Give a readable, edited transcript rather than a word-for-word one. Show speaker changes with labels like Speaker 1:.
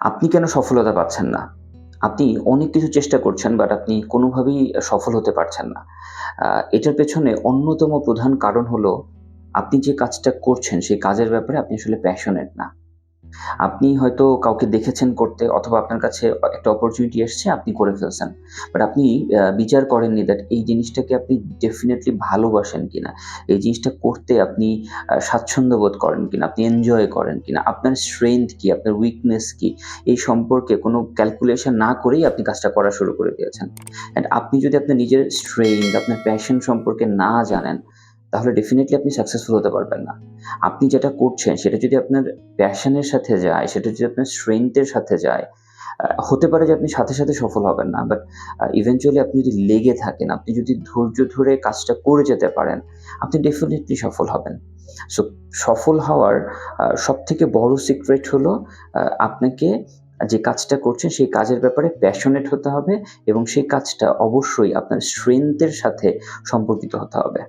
Speaker 1: আপনি কেন সফলতা পাচ্ছেন না? আপনি অনেক কিছু চেষ্টা করছেন বাট আপনি কোনোভাবেই সফল হতে পারছেন না। আ এটার পেছনে অন্যতম প্রধান কারণ হলো আপনি যে কাজটা করছেন সেই কাজের ব্যাপারে আপনি আসলে প্যাশনেট না। আপনি হয়তো কাউকে দেখেছেন করতে অথবা আপনার কাছে একটা অপরচুনিটি এসছে, আপনি করে ফেলছেন। বাট আপনি বিচার করেননি দ্যাট এই জিনিসটাকে আপনি ডেফিনিটলি ভালোবাসেন কিনা? এই জিনিসটা করতে আপনি স্বাচ্ছন্দ্য বোধ করেন কিনা? আপনি এনজয় করেন কিনা? আপনার স্ট্রেংথ কি? আপনার উইকনেস কি? এই সম্পর্কে কোনো ক্যালকুলেশন না করেই আপনি কাজটা করা শুরু করে দিয়েছেন। অ্যান্ড আপনি যদি আপনার নিজের স্ট্রেংথ, আপনার প্যাশন সম্পর্কে না জানেন, তাহলে ডেফিনিটলি আপনি সাকসেসফুল হতে পারবেন না। আপনি যেটা করছেন সেটা যদি আপনার প্যাশনের সাথে যায়, সেটা যদি আপনার স্ট্রেংথ এর সাথে যায়, হতে পারে যে আপনি সাথে, সাথে সফল হবেন না। বাট ইভেনচুয়ালি আপনি যদি লেগে থাকেন, আপনি যদি ধৈর্য ধরে কাজটা করে যেতে পারেন, আপনি ডেফিনিটলি সফল হবেন। সো সফল হওয়ার সবথেকে বড় সিক্রেট হলো আপনাকে যে কাজটা করছেন সেই কাজের ব্যাপারে প্যাশনেট হতে হবে এবং সেই কাজটা অবশ্যই আপনার স্ট্রেংথ এর সাথে সম্পর্কিত হতে হবে।